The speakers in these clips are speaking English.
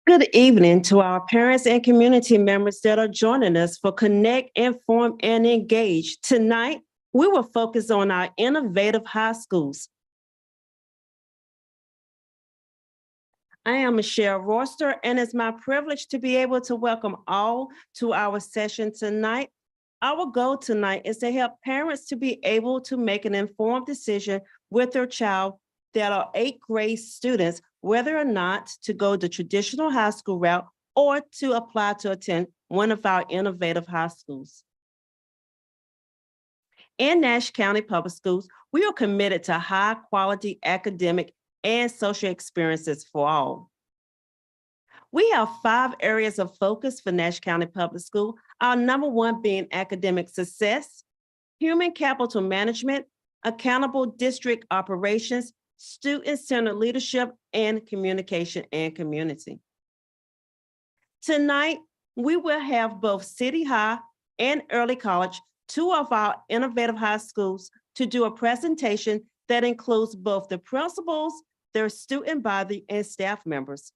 Good evening to our parents and community members that are joining us for Connect, Inform, and Engage. Tonight, we will focus on our innovative high schools. I am Michelle Royster, and it's my privilege to be able to welcome all to our session tonight. Our goal tonight is to help parents to be able to make an informed decision with their child that are 8th grade students, whether or not to go the traditional high school route or to apply to attend one of our innovative high schools. In Nash County Public Schools, we are committed to high quality academic and social experiences for all. We have 5 areas of focus for Nash County Public School. Our number 1 being academic success, human capital management, accountable district operations, student-centered leadership, and communication and community. Tonight, we will have both Citi High and Early College, 2 of our innovative high schools, to do a presentation that includes both the principals, their student body, and staff members.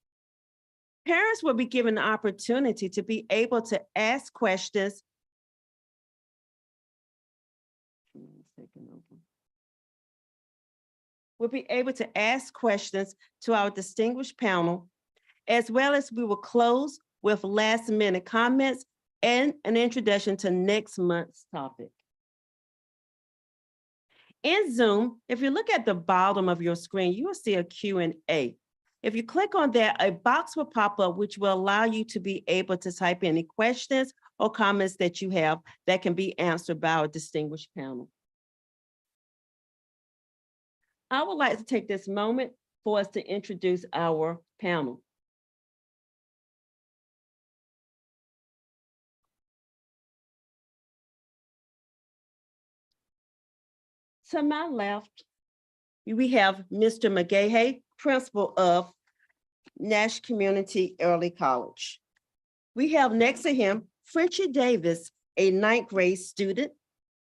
Parents will be given the opportunity to be able to ask questions. We'll be able to ask questions to our distinguished panel, as well as we will close with last minute comments and an introduction to next month's topic. In Zoom, if you look at the bottom of your screen, you will see a Q&A. If you click on that, a box will pop up, which will allow you to be able to type any questions or comments that you have that can be answered by our distinguished panel. I would like to take this moment for us to introduce our panel. To my left, we have Mr. McGahey, principal of Nash Community Early College. We have next to him, Frenchie Davis, a 9th grade student.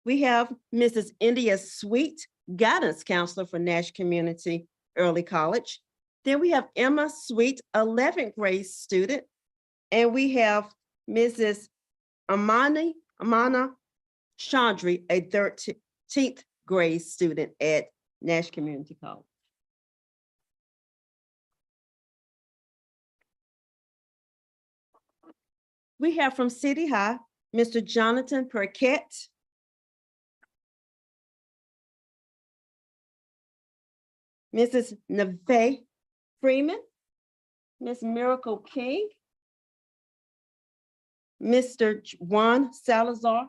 We have Mrs. India Sweet, guidance counselor for Nash Community Early College. Then we have Emma Sweet, 11th grade student. And we have Mrs. Amana Chandri, a 13th grade student at Nash Community College. We have from Citi High, Mr. Jonathan Perquette. Mrs. Neve Freeman, Miss Miracle King, Mr. Juan Salazar,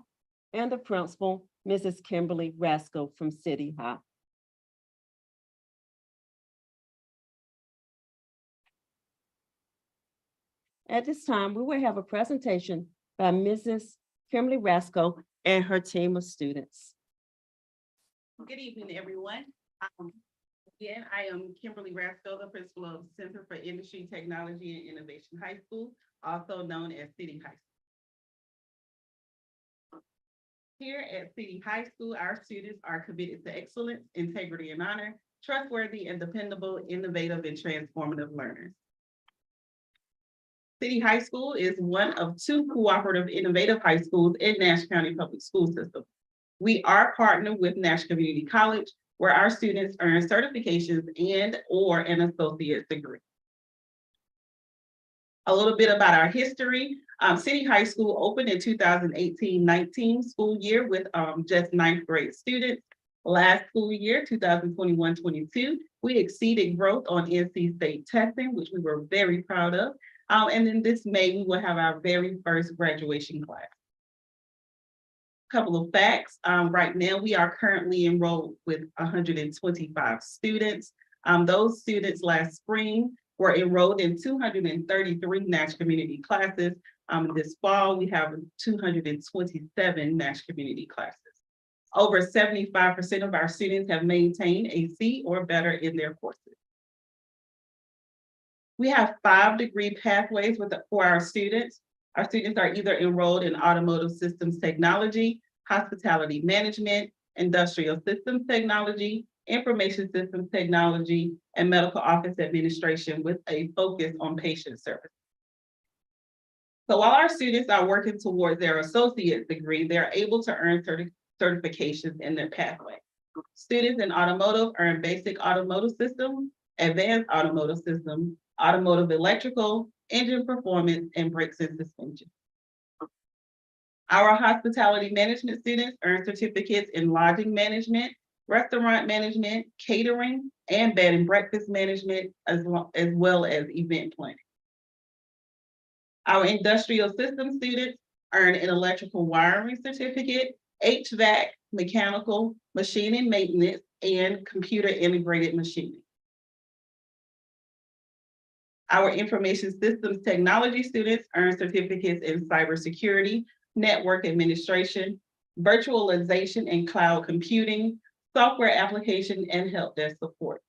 and the principal, Mrs. Kimberly Rasco from Citi High. At this time, we will have a presentation by Mrs. Kimberly Rasco and her team of students. Good evening, everyone. Again, I am Kimberly Rasco, the principal of Center for Industry, Technology, and Innovation High School, also known as Citi High School. Here at Citi High School, our students are committed to excellence, integrity, and honor, trustworthy and dependable, innovative, and transformative learners. Citi High School is one of 2 cooperative innovative high schools in Nash County Public School System. We are partnered with Nash Community College, where our students earn certifications and/or an associate's degree. A little bit about our history. Citi High School opened in 2018-19 school year with just 9th grade students. Last school year, 2021-22, we exceeded growth on NC State testing, which we were very proud of. And then this May, we will have our very first graduation class. Couple of facts. Right now, we are currently enrolled with 125 students. Those students last spring were enrolled in 233 Nash Community classes. This fall, we have 227 Nash Community classes. Over 75% of our students have maintained a C or better in their courses. We have 5 degree pathways for our students. Our students are either enrolled in automotive systems technology, hospitality management, industrial systems technology, information systems technology, and medical office administration with a focus on patient service. So while our students are working towards their associate degree, they're able to earn certifications in their pathway. Students in automotive earn basic automotive systems, advanced automotive systems, automotive electrical, engine performance, and brakes and suspension. Our hospitality management students earn certificates in lodging management, restaurant management, catering, and bed and breakfast management, as well as event planning. Our industrial systems students earn an electrical wiring certificate, HVAC, mechanical, machining maintenance, and computer integrated machining. Our information systems technology students earn certificates in cybersecurity, network administration, virtualization and cloud computing, software application, and help desk support.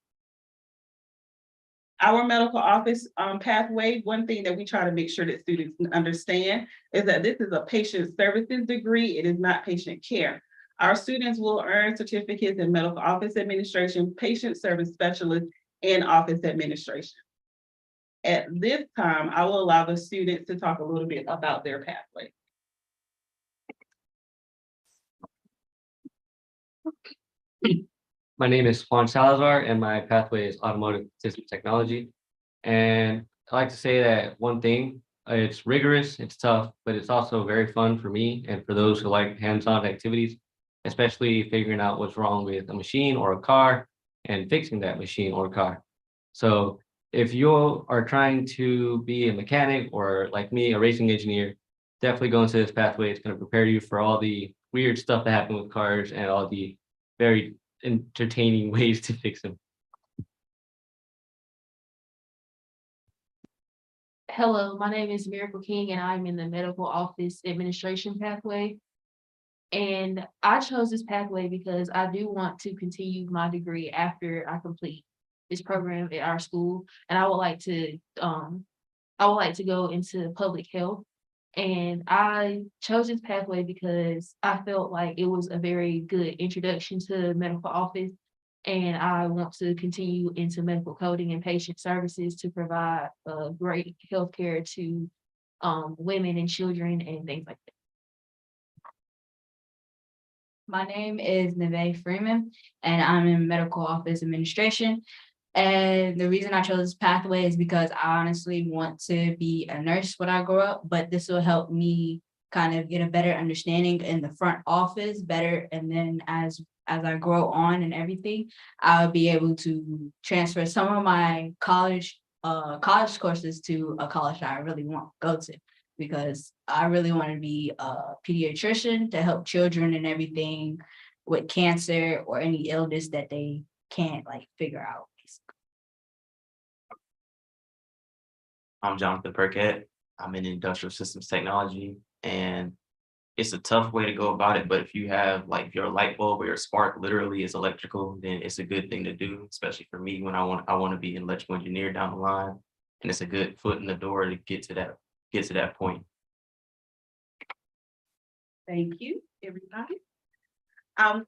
Our medical office pathway, one thing that we try to make sure that students understand is that this is a patient services degree. It is not patient care. Our students will earn certificates in medical office administration, patient service specialist, and office administration. At this time, I will allow the students to talk a little bit about their pathway. My name is Juan Salazar, and my pathway is automotive system technology. And I like to say that one thing, it's rigorous, it's tough, but it's also very fun for me and for those who like hands-on activities, especially figuring out what's wrong with a machine or a car and fixing that machine or car. So if you are trying to be a mechanic or like me, a racing engineer, definitely go into this pathway. It's going to prepare you for all the weird stuff that happens with cars and all the very entertaining ways to fix them. Hello, my name is Miracle King and I'm in the medical office administration pathway. And I chose this pathway because I do want to continue my degree after I complete this program at our school. And I would like to go into public health. And I chose this pathway because I felt like it was a very good introduction to medical office. And I want to continue into medical coding and patient services to provide great healthcare to women and children and things like that. My name is Neve Freeman, and I'm in medical office administration. And the reason I chose this pathway is because I honestly want to be a nurse when I grow up, but this will help me kind of get a better understanding in the front office better. And then as I grow on and everything, I'll be able to transfer some of my college courses to a college that I really want to go to, because I really want to be a pediatrician to help children and everything with cancer or any illness that they can't like figure out. I'm Jonathan Burkett. I'm in industrial systems technology, and it's a tough way to go about it. But if you have like your light bulb or your spark literally is electrical, then it's a good thing to do, especially for me when I want to be an electrical engineer down the line. And it's a good foot in the door to get to that point. Thank you, everybody.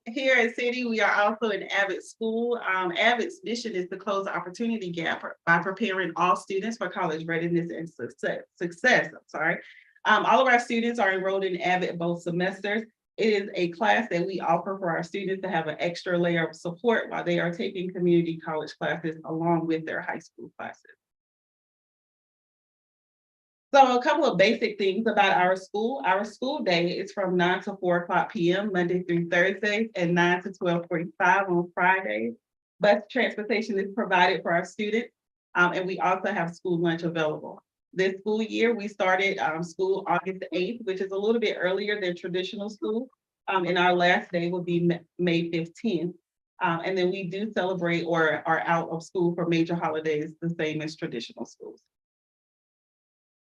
Here at Citi, we are also an Avid school. Avid's mission is to close the opportunity gap by preparing all students for college readiness and success. All of our students are enrolled in Avid both semesters. It is a class that we offer for our students to have an extra layer of support while they are taking community college classes along with their high school classes. So a couple of basic things about our school. Our school day is from 9 to 4:00 p.m. Monday through Thursday and 9 to 12:45 on Fridays. Bus transportation is provided for our students, and we also have school lunch available. This school year, we started school August 8th, which is a little bit earlier than traditional school, and our last day will be May 15th. And then we do celebrate or are out of school for major holidays, the same as traditional schools.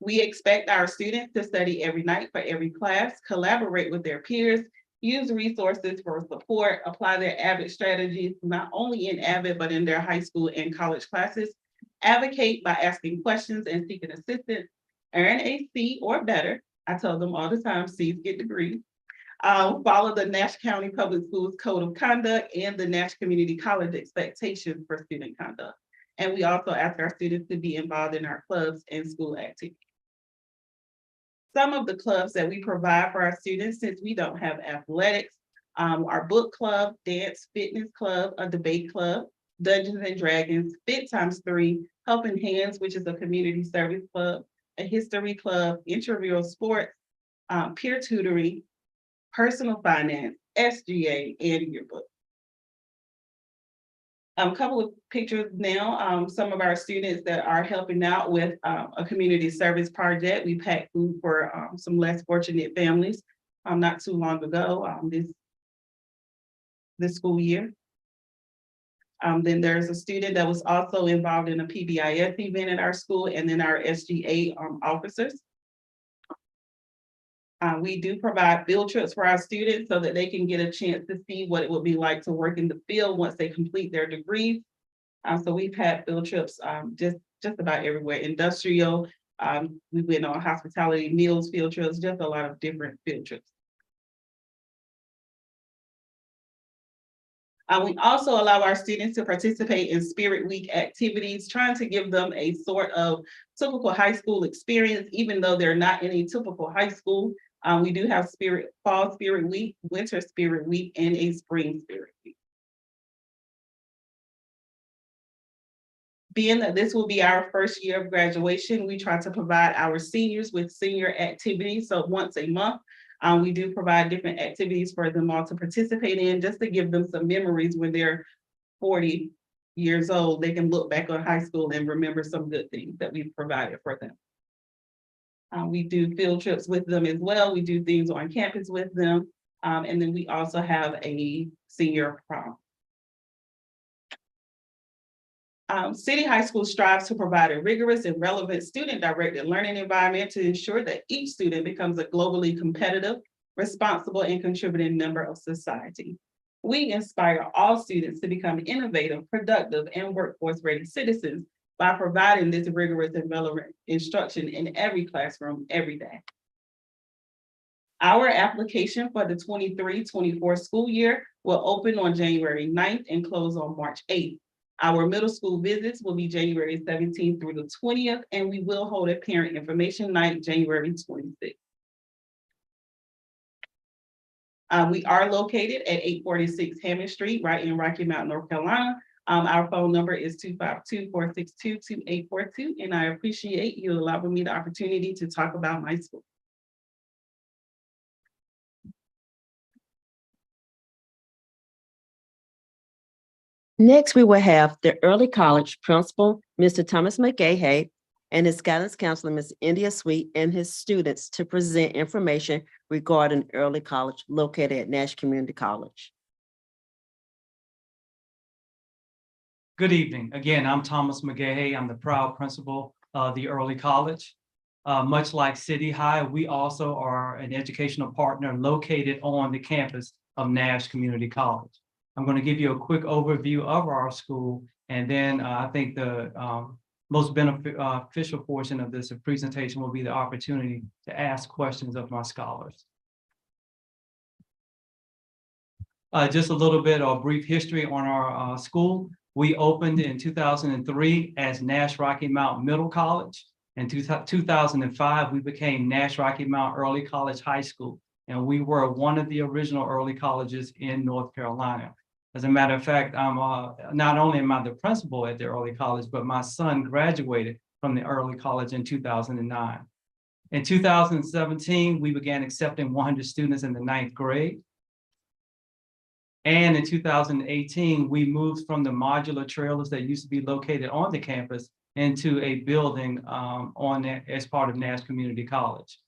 We expect our students to study every night for every class, collaborate with their peers, use resources for support, apply their Avid strategies, not only in Avid, but in their high school and college classes, advocate by asking questions and seeking assistance, earn a C or better. I tell them all the time, C's get degrees. follow the Nash County Public Schools Code of Conduct and the Nash Community College expectations for student conduct. And we also ask our students to be involved in our clubs and school activities. Some of the clubs that we provide for our students, since we don't have athletics, our book club, dance, fitness club, a debate club, Dungeons and Dragons, Fit x3, Helping Hands, which is a community service club, a history club, intramural sports, peer tutoring, personal finance, SGA, and yearbook. A couple of pictures now, some of our students that are helping out with a community service project. We packed food for some less fortunate families not too long ago, this school year. Then there's a student that was also involved in a PBIS event at our school, and then our SGA officers. We do provide field trips for our students so that they can get a chance to see what it would be like to work in the field once they complete their degrees. So we've had field trips just about everywhere. Industrial, we went on hospitality, meals field trips, just a lot of different field trips. We also allow our students to participate in Spirit Week activities, trying to give them a sort of typical high school experience, even though they're not in a typical high school. We do have Fall Spirit Week, Winter Spirit Week, and a Spring Spirit Week. Being that this will be our first year of graduation, we try to provide our seniors with senior activities. So once a month, we do provide different activities for them all to participate in, just to give them some memories when they're 40 years old. They can look back on high school and remember some good things that we've provided for them. We do field trips with them as well. We do things on campus with them. And then we also have a senior prom. Citi High School strives to provide a rigorous and relevant student-directed learning environment to ensure that each student becomes a globally competitive, responsible, and contributing member of society. We inspire all students to become innovative, productive, and workforce-ready citizens by providing this rigorous and relevant instruction in every classroom, every day. Our application for the 23-24 school year will open on January 9th and close on March 8th. Our middle school visits will be January 17th through the 20th, and we will hold a parent information night January 26th. We are located at 846 Hammond Street, right in Rocky Mount, North Carolina. Our phone number is 252-462-2842, and I appreciate you allowing me the opportunity to talk about my school. Next, we will have the early college principal, Mr. Thomas McGahey, and his guidance counselor, Ms. India Sweet, and his students to present information regarding early college located at Nash Community College. Good evening. Again, I'm Thomas McGahey. I'm the proud principal of the early college. Much like City High, we also are an educational partner located on the campus of Nash Community College. I'm going to give you a quick overview of our school, and then I think the most beneficial portion of this presentation will be the opportunity to ask questions of my scholars. Just a little bit of brief history on our school. We opened in 2003 as Nash Rocky Mount Middle College. In 2005, we became Nash Rocky Mount Early College High School, and we were one of the original early colleges in North Carolina. As a matter of fact, I'm not only am I the principal at the early college, but my son graduated from the early college in 2009. In 2017, we began accepting 100 students in the 9th grade. And in 2018, we moved from the modular trailers that used to be located on the campus into a building as part of Nash Community College.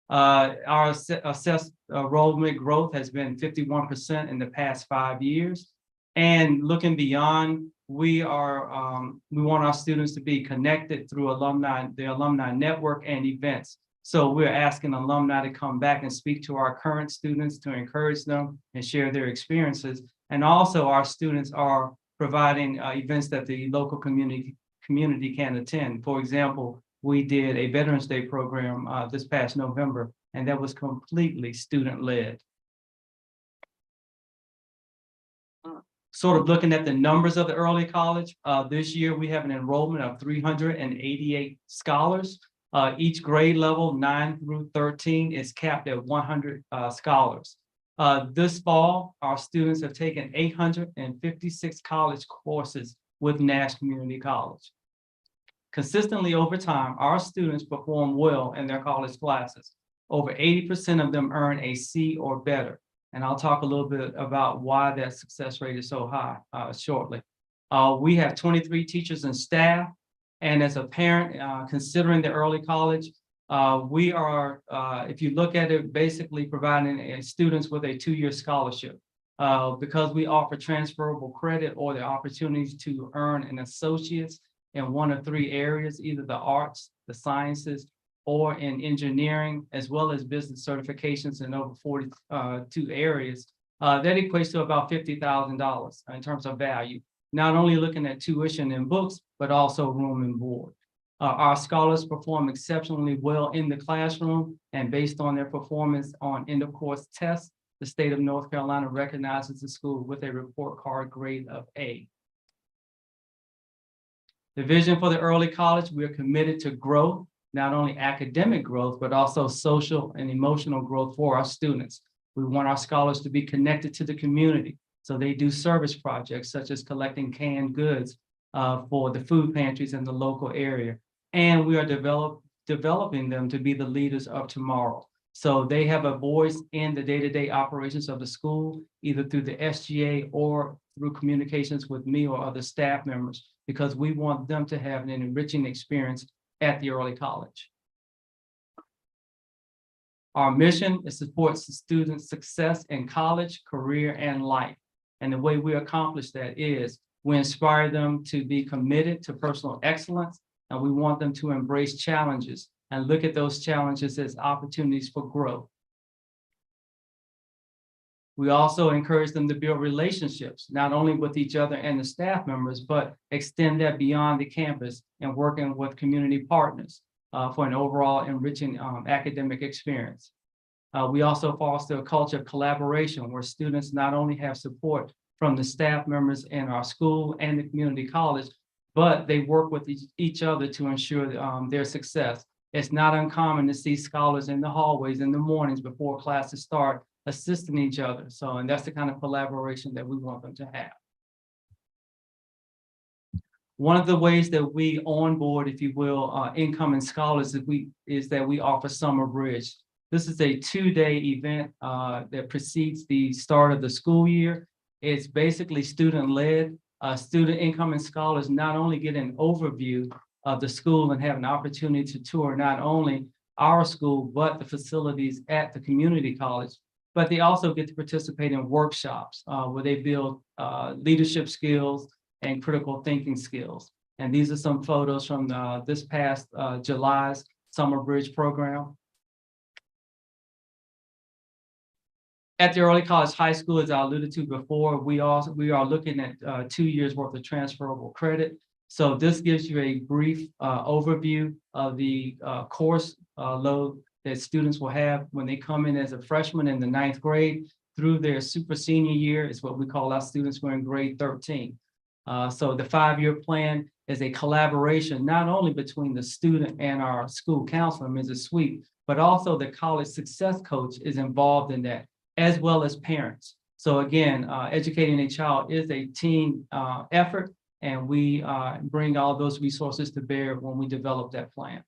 Our assessed enrollment growth has been 51% in the past 5 years. And looking beyond, we want our students to be connected through the alumni network and events. So we're asking alumni to come back and speak to our current students to encourage them and share their experiences. And also our students are providing events that the local community can attend. For example, we did a Veterans Day program this past November, and that was completely student-led. Sort of looking at the numbers of the early college, this year we have an enrollment of 388 scholars. Each grade level, 9 through 13, is capped at 100 scholars. This fall, our students have taken 856 college courses with Nash Community College. Consistently over time, our students perform well in their college classes. Over 80% of them earn a C or better. And I'll talk a little bit about why that success rate is so high shortly. We have 23 teachers and staff. And as a parent, considering the early college, we are, if you look at it, basically providing students with a 2-year scholarship. Because we offer transferable credit or the opportunities to earn an associate's in 1 of 3 areas, either the arts, the sciences, or in engineering, as well as business certifications in over 42 areas. That equates to about $50,000 in terms of value, not only looking at tuition and books, but also room and board. Our scholars perform exceptionally well in the classroom, and based on their performance on end of course tests, the state of North Carolina recognizes the school with a report card grade of A. The vision for the early college, we are committed to growth, not only academic growth, but also social and emotional growth for our students. We want our scholars to be connected to the community. So they do service projects such as collecting canned goods for the food pantries in the local area. And we are developing them to be the leaders of tomorrow. So they have a voice in the day-to-day operations of the school, either through the SGA or through communications with me or other staff members, because we want them to have an enriching experience at the early college. Our mission is to support students' success in college, career, and life. And the way we accomplish that is we inspire them to be committed to personal excellence, and we want them to embrace challenges and look at those challenges as opportunities for growth. We also encourage them to build relationships, not only with each other and the staff members, but extend that beyond the campus and working with community partners for an overall enriching academic experience. We also foster a culture of collaboration where students not only have support from the staff members in our school and the community college, but they work with each other to ensure their success. It's not uncommon to see scholars in the hallways in the mornings before classes start, assisting each other. So, and that's the kind of collaboration that we want them to have. One of the ways that we onboard, if you will, incoming scholars is that we offer Summer Bridge. This is a 2-day event that precedes the start of the school year. It's basically student-led. Student incoming scholars not only get an overview of the school and have an opportunity to tour not only our school, but the facilities at the community college, but they also get to participate in workshops where they build leadership skills and critical thinking skills. And these are some photos from this past July's Summer Bridge program. At the early college high school, as I alluded to before, we are looking at 2 years worth of transferable credit. So this gives you a brief overview of the course load that students will have when they come in as a freshman in the 9th grade through their super senior year is what we call our students who are in grade 13. So the 5-year plan is a collaboration, not only between the student and our school counselor, Mrs. Sweet, but also the college success coach is involved in that, as well as parents. So again, educating a child is a team effort, and we bring all those resources to bear when we develop that plan.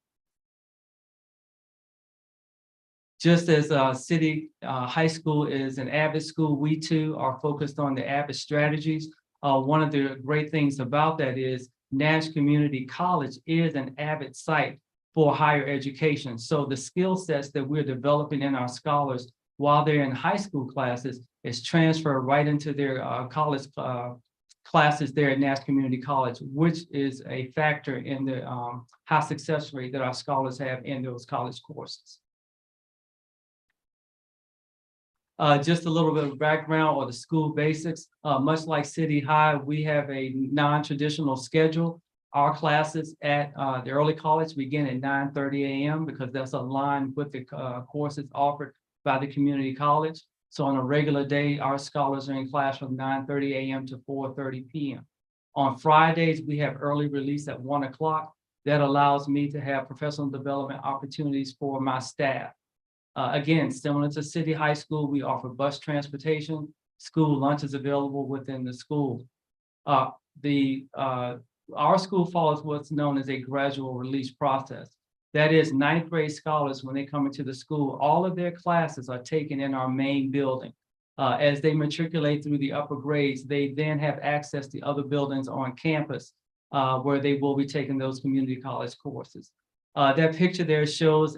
Just as Citi High School is an AVID school, we too are focused on the AVID strategies. One of the great things about that is Nash Community College is an AVID site for higher education. So the skill sets that we're developing in our scholars while they're in high school classes is transferred right into their college classes there at Nash Community College, which is a factor in the high success rate that our scholars have in those college courses. Just a little bit of background or the school basics. Much like Citi High, we have a non-traditional schedule. Our classes at the early college begin at 9:30 a.m. because that's aligned with the courses offered by the community college. So on a regular day, our scholars are in class from 9:30 a.m. to 4:30 p.m. On Fridays, we have early release at 1 o'clock. That allows me to have professional development opportunities for my staff. Again, similar to City High School, we offer bus transportation. School lunch is available within the school. Uh, our school follows what's known as a gradual release process. That is, ninth grade scholars, when they come into the school, all of their classes are taken in our main building. As they matriculate through the upper grades, they then have access to other buildings on campus where they will be taking those community college courses. That picture there shows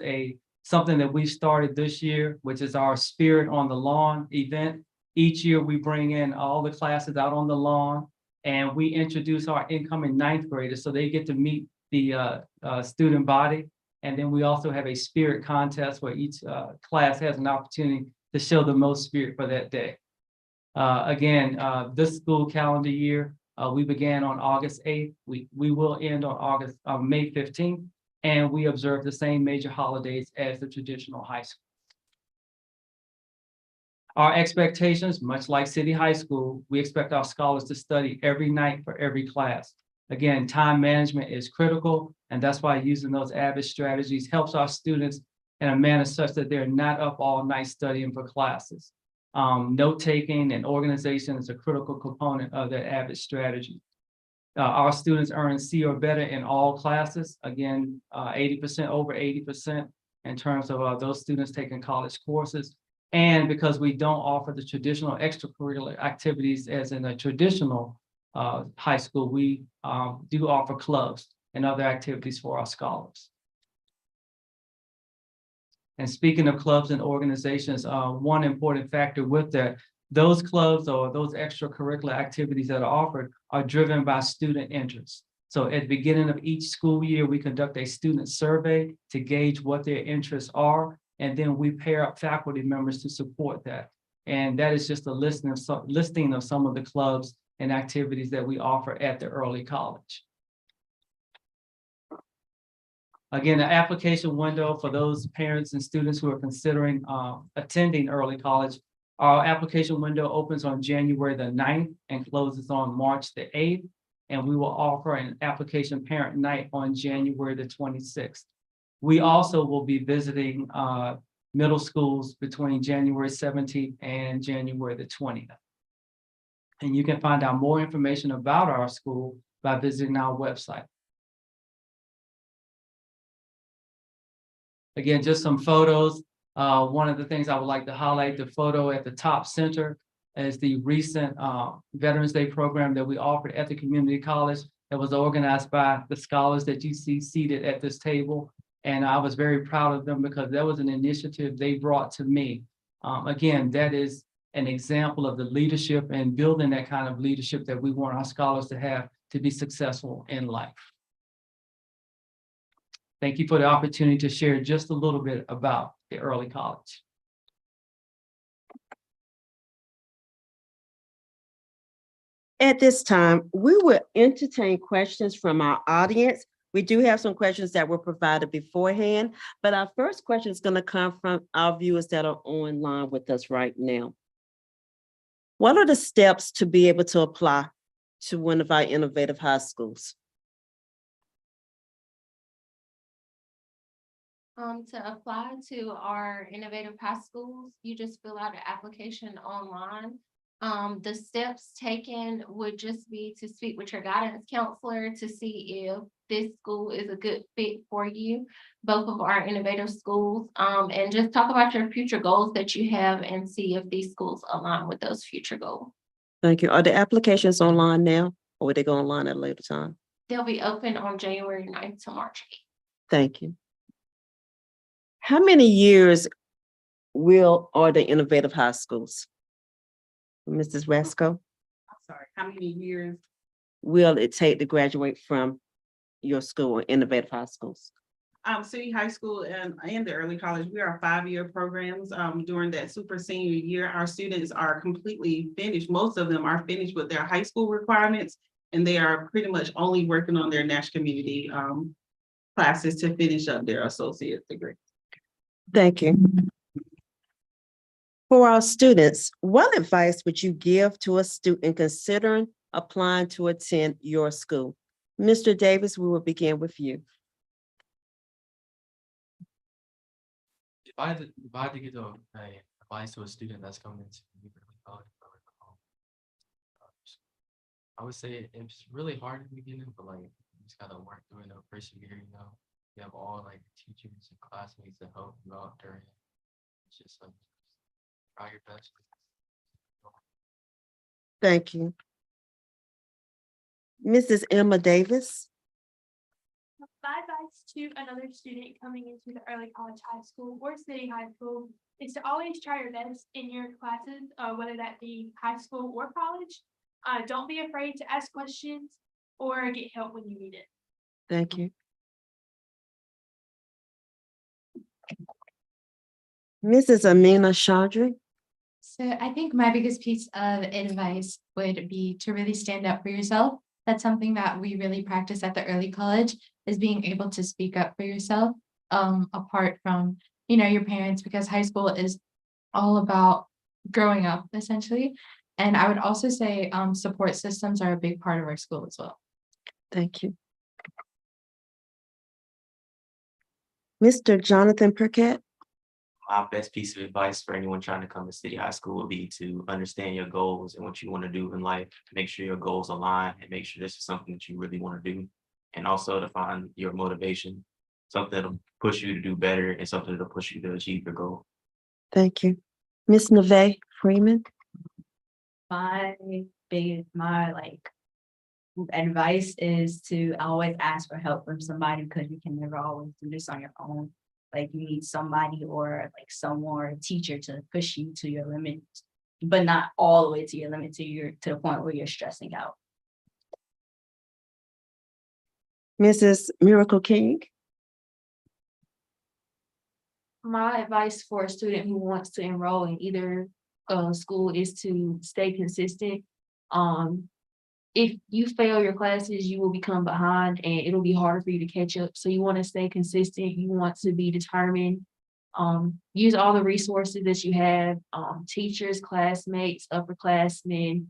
something that we started this year, which is our Spirit on the Lawn event. Each year we bring in all the classes out on the lawn and we introduce our incoming ninth graders so they get to meet the student body. And then we also have a spirit contest where each class has an opportunity to show the most spirit for that day. Again, this school calendar year, we began on August 8th. We will end on May 15th, and we observe the same major holidays as the traditional high school. Our expectations, much like City High School, we expect our scholars to study every night for every class. Again, time management is critical, and that's why using those AVID strategies helps our students in a manner such that they're not up all night studying for classes. Note-taking and organization is a critical component of that AVID strategy. Our students earn C or better in all classes. Again, 80%, over 80% in terms of those students taking college courses. And because we don't offer the traditional extracurricular activities as in a traditional high school, we do offer clubs and other activities for our scholars. And speaking of clubs and organizations, one important factor with that, those clubs or those extracurricular activities that are offered are driven by student interest. So at the beginning of each school year, we conduct a student survey to gauge what their interests are, and then we pair up faculty members to support that. And that is just a listing of some of the clubs and activities that we offer at the early college. Again, the application window for those parents and students who are considering attending early college, our application window opens on January the 9th and closes on March the 8th. And we will offer an application parent night on January the 26th. We also will be visiting middle schools between January 17th and January the 20th. And you can find out more information about our school by visiting our website. Again, just some photos. One of the things I would like to highlight, the photo at the top center is the recent Veterans Day program that we offered at the community college that was organized by the scholars that you see seated at this table. And I was very proud of them because that was an initiative they brought to me. Again, that is an example of the leadership and building that kind of leadership that we want our scholars to have to be successful in life. Thank you for the opportunity to share just a little bit about the early college. At this time, we will entertain questions from our audience. We do have some questions that were provided beforehand, but our first question is going to come from our viewers that are online with us right now. What are the steps to be able to apply to one of our innovative high schools? To apply to our innovative high schools, you just fill out an application online. The steps taken would just be to speak with your guidance counselor to see if this school is a good fit for you, both of our innovative schools, and just talk about your future goals that you have and see if these schools align with those future goals. Thank you. Are the applications online now, or will they go online at a later time? They'll be open on January 9th to March 8th. Thank you. How many years are the innovative high schools? Mrs. Rasco, I'm sorry, how many years? will it take to graduate from your school, innovative high schools? City High School and the early college, we are 5-year programs. During that super senior year, our students are completely finished. Most of them are finished with their high school requirements, and they are pretty much only working on their Nash Community classes to finish up their associate degree. Thank you. For our students, what advice would you give to a student considering applying to attend your school? Mr. Davis, we will begin with you. If I had to give advice to a student that's coming into early college, I would say it's really hard in the beginning, but like you just gotta work through it, persevere. You have all like teachers and classmates that help you out during it. It's just like try your best. Thank you. Mrs. Emma Davis. My advice to another student coming into the early college high school or city high school is to always try your best in your classes, whether that be high school or college. Don't be afraid to ask questions or get help when you need it. Thank you. Mrs. Amina Chaudhry. So I think my biggest piece of advice would be to really stand up for yourself. That's something that we really practice at the early college, is being able to speak up for yourself, apart from, your parents, because high school is all about growing up essentially. And I would also say, support systems are a big part of our school as well. Thank you. Mr. Jonathan Perkett. My best piece of advice for anyone trying to come to City High School would be to understand your goals and what you want to do in life. Make sure your goals align and make sure this is something that you really want to do. And also to find your motivation, something that'll push you to do better and something that'll push you to achieve your goal. Thank you. Ms. Neve Freeman. My advice is to always ask for help from somebody, because you can never always do this on your own. Like you need somebody or like someone or a teacher to push you to your limit, but not all the way to your limit, to the point where you're stressing out. Mrs. Miracle King. My advice for a student who wants to enroll in either school is to stay consistent. If you fail your classes, you will become behind and it'll be harder for you to catch up. So you want to stay consistent. You want to be determined. Use all the resources that you have, teachers, classmates, upperclassmen.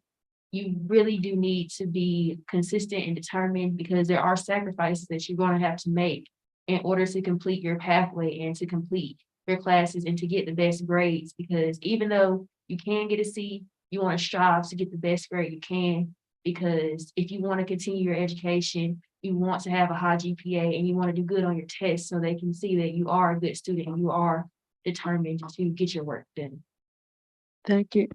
You really do need to be consistent and determined, because there are sacrifices that you're going to have to make in order to complete your pathway and to complete your classes and to get the best grades. Because even though you can get a C, you want to strive to get the best grade you can. Because if you want to continue your education, you want to have a high GPA and you want to do good on your tests, so they can see that you are a good student and you are determined to get your work done. Thank you.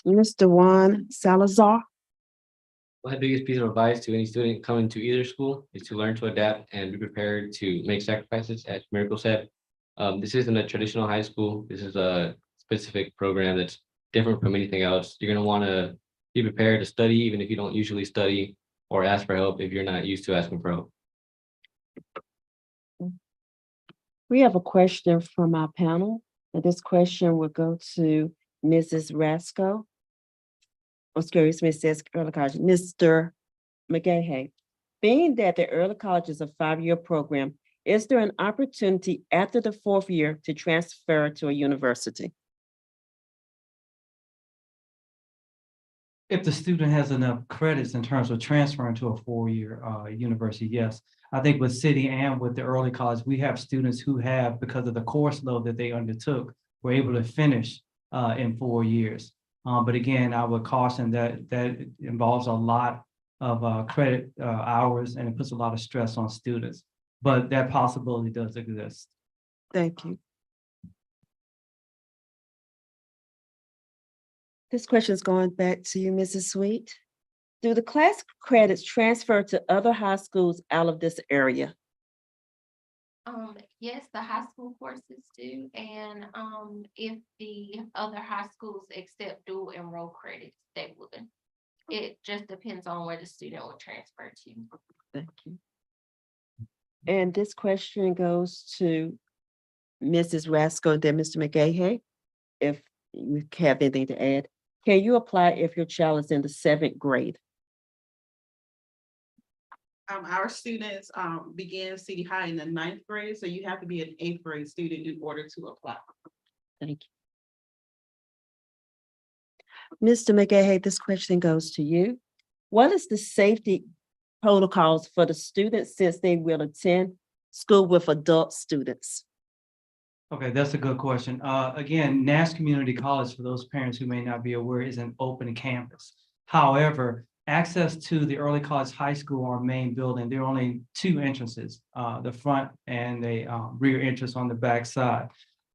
Mr. Juan Salazar. My biggest piece of advice to any student coming to either school is to learn to adapt and be prepared to make sacrifices, as Miracle said. This isn't a traditional high school. This is a specific program that's different from anything else. You're gonna want to be prepared to study, even if you don't usually study, or ask for help if you're not used to asking for help. We have a question from our panel, and this question will go to Mrs. Rasco. Excuse me, says early college, Mr. McGahey. Being that the early college is a 5-year program, is there an opportunity after the 4th year to transfer to a university? If the student has enough credits in terms of transferring to a 4-year university, yes. I think with Citi and with the early college, we have students who have, because of the course load that they undertook, were able to finish in 4 years. But again, I would caution that that involves a lot of credit hours, and it puts a lot of stress on students. But that possibility does exist. Thank you. This question is going back to you, Mrs. Sweet. Do the class credits transfer to other high schools out of this area? Yes, the high school courses do, and if the other high schools accept dual enroll credits, they would. It just depends on where the student will transfer to. Thank you. And this question goes to Mrs. Rasco, then Mr. McGahey. If you have anything to add, can you apply if your child is in the 7th grade? Our students begin City High in the 9th grade, so you have to be an 8th grade student in order to apply. Thank you. Mr. McGahey, this question goes to you. What is the safety protocols for the students since they will attend school with adult students? Okay, that's a good question. Again, Nash Community College, for those parents who may not be aware, is an open campus. However, access to the Early College High School, our main building, there are only two entrances, the front and the rear entrance on the back side.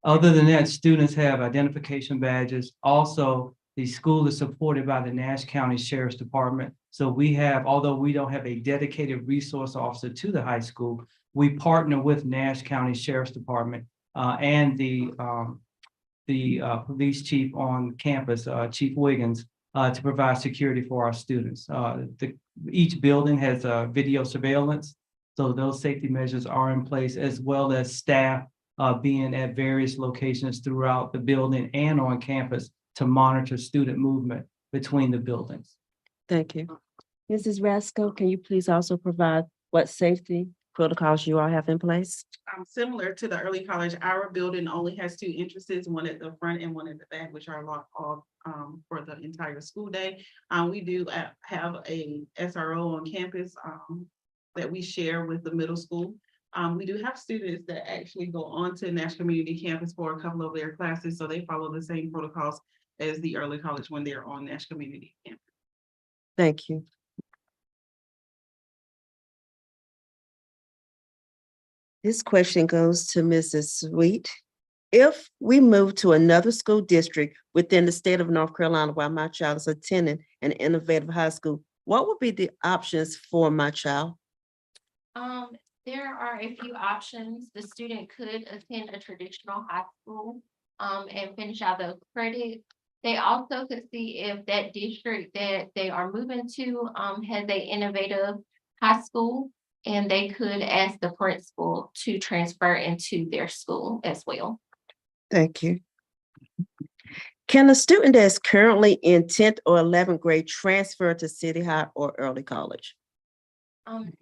Other than that, students have identification badges. Also, the school is supported by the Nash County Sheriff's Department. So we have, although we don't have a dedicated resource officer to the high school, we partner with Nash County Sheriff's Department and the police chief on campus, Chief Wiggins, to provide security for our students. Each building has video surveillance, so those safety measures are in place, as well as staff being at various locations throughout the building and on campus to monitor student movement between the buildings. Thank you. Mrs. Rasco, can you please also provide what safety protocols you all have in place? Similar to the early college, our building only has two entrances, one at the front and one at the back, which are locked off for the entire school day. We do have a SRO on campus that we share with the middle school. We do have students that actually go on to Nash Community Campus for a couple of their classes, so they follow the same protocols as the early college when they're on Nash Community Campus. Thank you. This question goes to Mrs. Sweet. If we move to another school district within the state of North Carolina while my child is attending an innovative high school, what would be the options for my child? There are a few options. The student could attend a traditional high school and finish out those credits. They also could see if that district that they are moving to has a innovative high school, and they could ask the principal to transfer into their school as well. Thank you. Can a student that is currently in 10th or 11th grade transfer to City High or early college?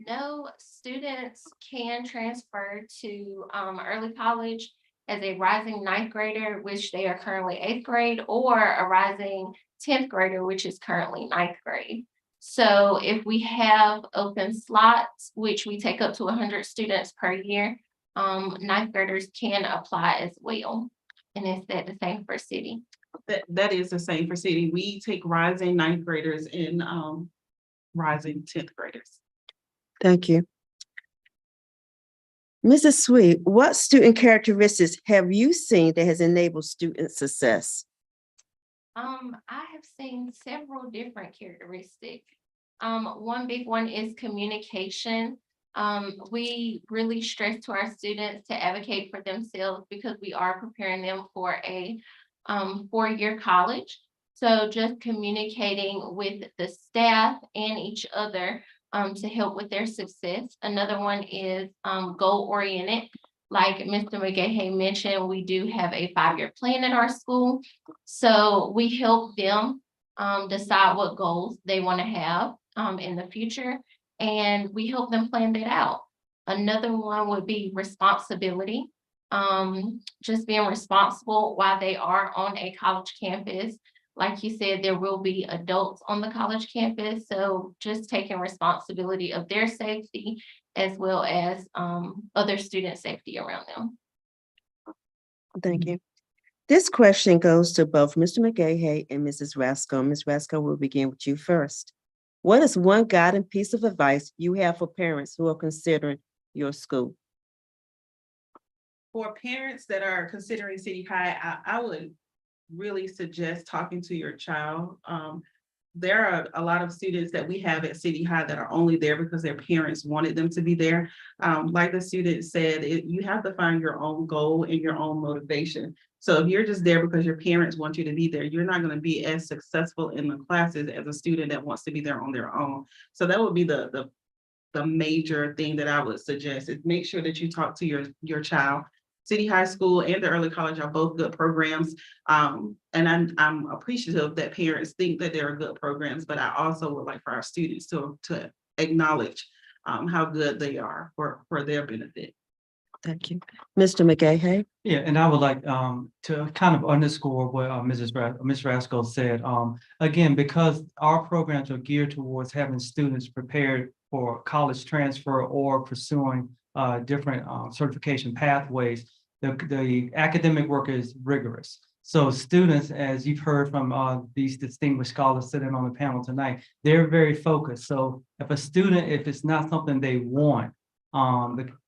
No, students can transfer to early college as a rising ninth grader, which they are currently 8th grade, or a rising 10th grader, which is currently 9th grade. So if we have open slots, which we take up to 100 students per year, ninth graders can apply as well. And is that the same for Citi? That is the same for Citi. We take rising ninth graders and rising 10th graders. Thank you. Mrs. Sweet, what student characteristics have you seen that has enabled student success? I have seen several different characteristics. One big one is communication. We really stress to our students to advocate for themselves because we are preparing them for a 4-year college. So just communicating with the staff and each other to help with their success. Another one is goal-oriented. Like Mr. McGahey mentioned, we do have a 5-year plan at our school. So we help them decide what goals they want to have in the future, and we help them plan that out. Another one would be responsibility. Just being responsible while they are on a college campus. Like you said, there will be adults on the college campus, so just taking responsibility of their safety as well as other student safety around them. Thank you. This question goes to both Mr. McGahey and Mrs. Rasco. Ms. Rasco, we'll begin with you first. What is one guiding piece of advice you have for parents who are considering your school? For parents that are considering City High, I would really suggest talking to your child. There are a lot of students that we have at City High that are only there because their parents wanted them to be there. Like the student said, you have to find your own goal and your own motivation. So if you're just there because your parents want you to be there, you're not going to be as successful in the classes as a student that wants to be there on their own. So that would be the major thing that I would suggest is make sure that you talk to your child. City High School and the early college are both good programs. And I'm appreciative that parents think that they're good programs, but I also would like for our students to acknowledge how good they are for their benefit. Thank you. Mr. McGahey? Yeah, and I would like to kind of underscore what Ms. Rasco said. Again, because our programs are geared towards having students prepared for college transfer or pursuing different certification pathways, the academic work is rigorous. So students, as you've heard from these distinguished scholars sitting on the panel tonight, they're very focused. So if it's not something they want,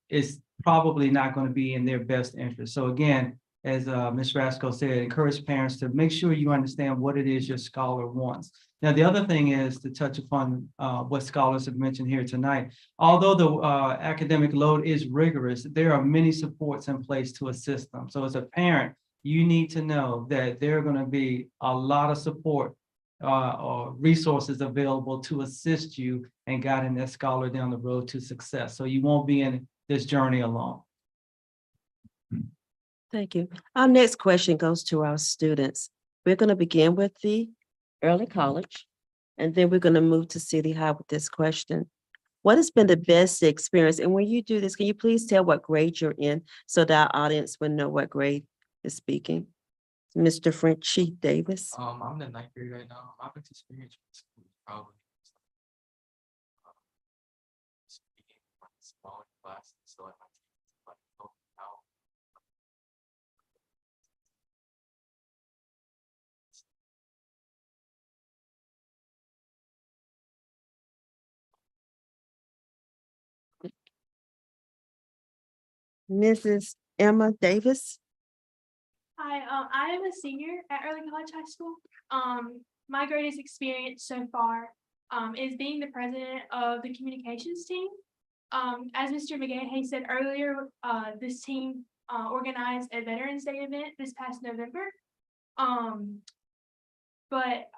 it's probably not going to be in their best interest. So again, as Ms. Rasco said, encourage parents to make sure you understand what it is your scholar wants. Now, the other thing is to touch upon what scholars have mentioned here tonight. Although the academic load is rigorous, there are many supports in place to assist them. So as a parent, you need to know that there are going to be a lot of support or resources available to assist you in guiding that scholar down the road to success. So you won't be in this journey alone. Thank you. Our next question goes to our students. We're going to begin with the early college, and then we're going to move to City High with this question. What has been the best experience? And when you do this, can you please tell what grade you're in so that our audience will know what grade is speaking? Mr. Frenchie Davis. I'm in the 9th grade right now. My best experience with school is probably speaking in small classes, so like my teachers like help me out. Mrs. Emma Davis. Hi, I am a senior at Early College High School. My greatest experience so far is being the president of the communications team. As Mr. McGahey said earlier, this team organized a Veterans Day event this past November. But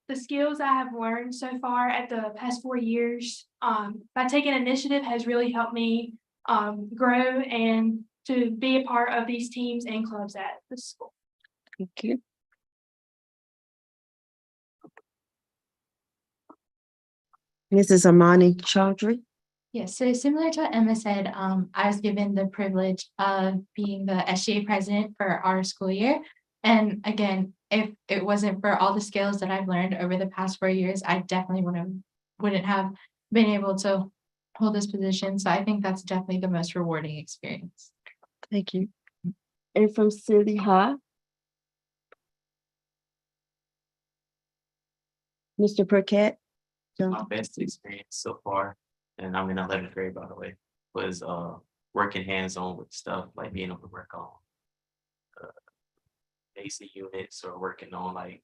the skills I have learned so far at the past 4 years by taking initiative has really helped me grow and to be a part of these teams and clubs at the school. Thank you. Mrs. Amani Chaudhry. Yes, so similar to what Emma said, I was given the privilege of being the SGA president for our school year. And again, if it wasn't for all the skills that I've learned over the past 4 years, I definitely wouldn't have been able to hold this position. So I think that's definitely the most rewarding experience. Thank you. And from City High. Mr. Burkett. My best experience so far, and I'm in 11th grade, by the way, was working hands-on with stuff, like being able to work on AC units or working on like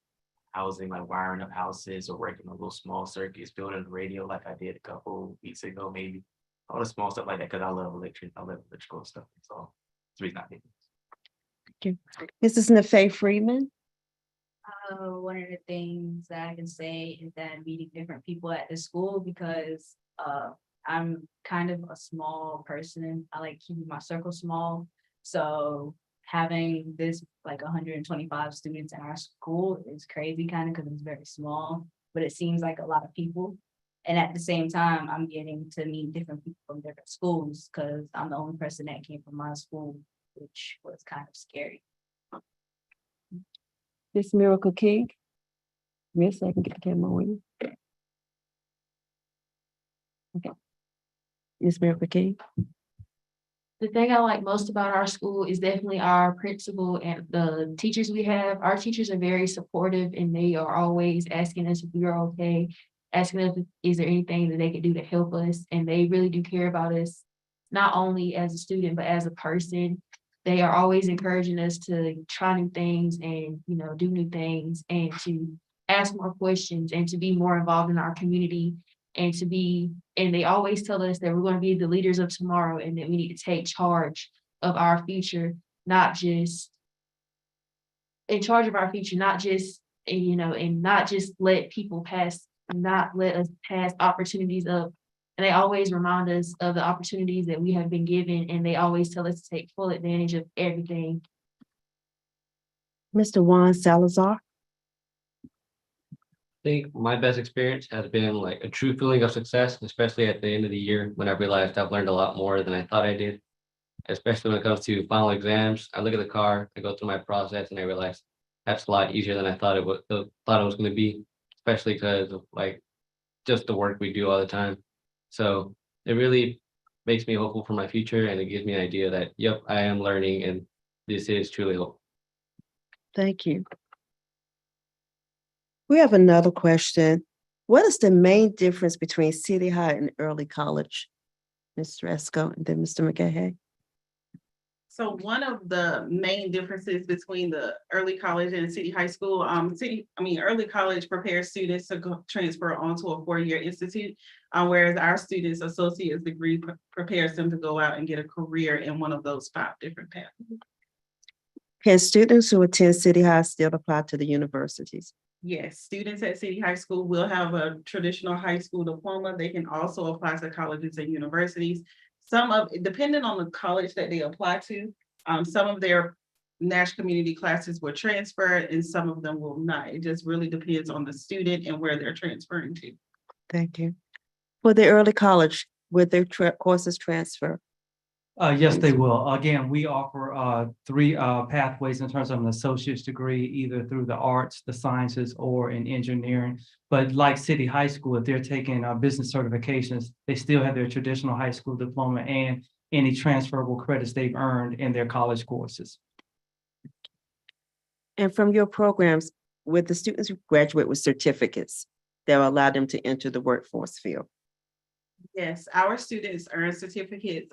housing, like wiring up houses or working on little small circuits, building a radio like I did a couple weeks ago, maybe. All the small stuff like that, because I love electrical stuff. So it's the reason I did this. Thank you. Mrs. Nafay Freeman. One of the things that I can say is that meeting different people at the school, because I'm kind of a small person. I like keeping my circle small. So having this like 125 students in our school is crazy kind of because it's very small, but it seems like a lot of people. And at the same time, I'm getting to meet different people from different schools because I'm the only person that came from my school, which was kind of scary. Miss Miracle King. Miss, I can get the camera on you. Okay. Miss Miracle King. The thing I like most about our school is definitely our principal and the teachers we have. Our teachers are very supportive and they are always asking us if we are okay, asking us, is there anything that they can do to help us? And they really do care about us, not only as a student, but as a person. They are always encouraging us to try new things and, you know, do new things and to ask more questions and to be more involved in our community and they always tell us that we're going to be the leaders of tomorrow and that we need to take charge of our future, not just in charge of our future, not just, you know, and not just let people pass, not let us pass opportunities up. And they always remind us of the opportunities that we have been given, and they always tell us to take full advantage of everything. Mr. Juan Salazar. I think my best experience has been like a true feeling of success, especially at the end of the year when I realized I've learned a lot more than I thought I did. especially when it comes to final exams. I look at the car, I go through my process, and I realize that's a lot easier than I thought it was going to be, especially because of like just the work we do all the time. So it really makes me hopeful for my future, and it gives me an idea that, yep, I am learning, and this is truly hope. Thank you. We have another question. What is the main difference between City High and early college? Ms. Resco and then Mr. McGahey. So one of the main differences between the early college and city high school, early college prepares students to go transfer onto a four-year institute, whereas our students' associate's degree prepares them to go out and get a career in one of those 5 different paths. Can students who attend City High still apply to the universities? Yes, students at City High School will have a traditional high school diploma. They can also apply to colleges and universities. Depending on the college that they apply to, some of their Nash community classes will transfer and some of them will not. It just really depends on the student and where they're transferring to. Thank you. For the early college, will their courses transfer? Yes, they will. Again, we offer 3 pathways in terms of an associate's degree, either through the arts, the sciences, or in engineering. But like City High School, if they're taking business certifications, they still have their traditional high school diploma and any transferable credits they've earned in their college courses. And from your programs, will the students graduate with certificates that will allow them to enter the workforce field? Yes, our students earn certificates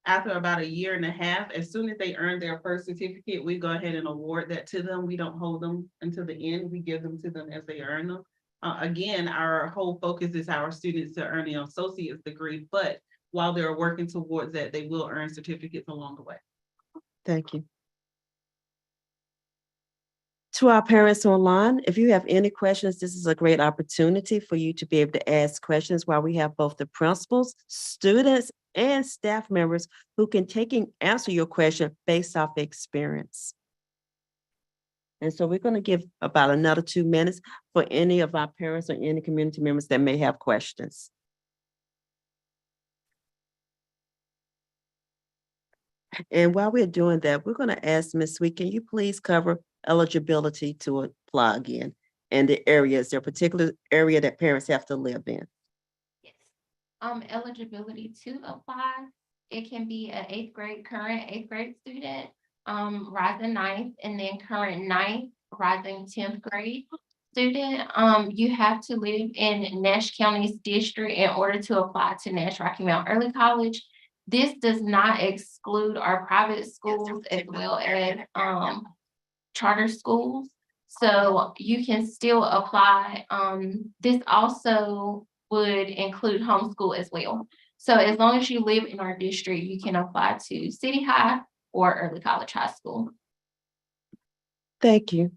after about 1.5 years. As soon as they earn their first certificate, we go ahead and award that to them. We don't hold them until the end. We give them to them as they earn them. Again, our whole focus is our students to earn an associate's degree, but while they're working towards that, they will earn certificates along the way. Thank you. To our parents online, if you have any questions, this is a great opportunity for you to be able to ask questions while we have both the principals, students, and staff members who can take and answer your question based off experience. And so we're going to give about another 2 minutes for any of our parents or any community members that may have questions. And while we're doing that, we're going to ask Ms. Sweet, can you please cover eligibility to apply again and the areas, their particular area that parents have to live in? Yes. Eligibility to apply, it can be an current eighth grade student, rising 9th, and then current 9th, rising 10th grade student. You have to live in Nash County's district in order to apply to Nash Rocky Mount Early College. This does not exclude our private schools as well as charter schools. So you can still apply. This also would include homeschool as well. So as long as you live in our district, you can apply to City High or Early College High School. Thank you.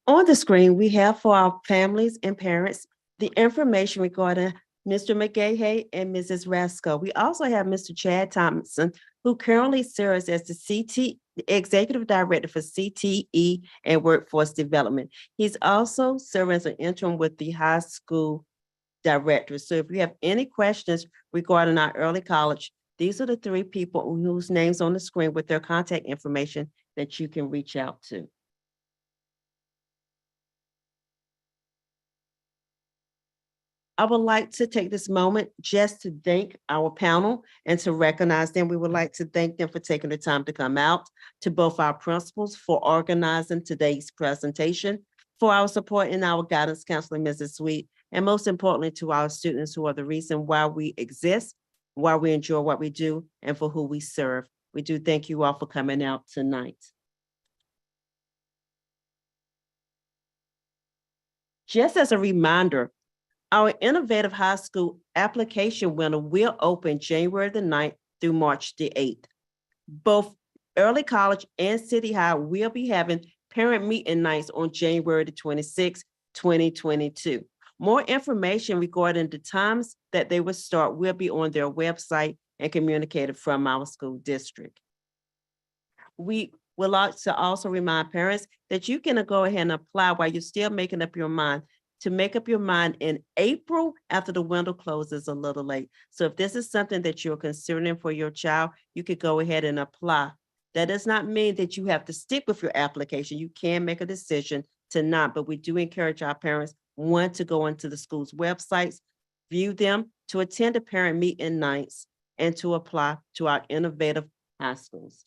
On the screen, we have for our families and parents the information regarding Mr. McGahey and Mrs. Rasco. We also have Mr. Chad Thompson, who currently serves as the Executive Director for CTE and Workforce Development. He's also serving as an interim with the high school director. So if you have any questions regarding our early college, these are the 3 people whose names on the screen with their contact information that you can reach out to. I would like to take this moment just to thank our panel and to recognize them. We would like to thank them for taking the time to come out, to both our principals for organizing today's presentation, for our support and our guidance counselor, Mrs. Sweet, and most importantly, to our students who are the reason why we exist, why we enjoy what we do, and for who we serve. We do thank you all for coming out tonight. Just as a reminder, our Innovative High School application window will open January the 9th through March the 8th. Both Early College and City High will be having parent meeting nights on January the 26th, 2022. More information regarding the times that they will start will be on their website and communicated from our school district. We would like to also remind parents that you can go ahead and apply while you're still making up your mind. To make up your mind in April after the window closes a little late. So if this is something that you're considering for your child, you could go ahead and apply. That does not mean that you have to stick with your application. You can make a decision to not, but we do encourage our parents, one, to go into the school's websites, view them, to attend a parent meeting nights, and to apply to our innovative high schools.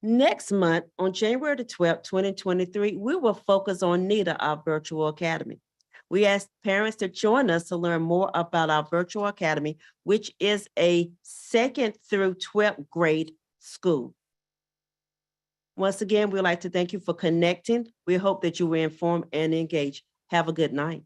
Next month, on January the 12th, 2023, we will focus on NETA, our virtual academy. We ask parents to join us to learn more about our virtual academy, which is a 2nd through 12th grade school. Once again, we'd like to thank you for connecting. We hope that you were informed and engaged. Have a good night.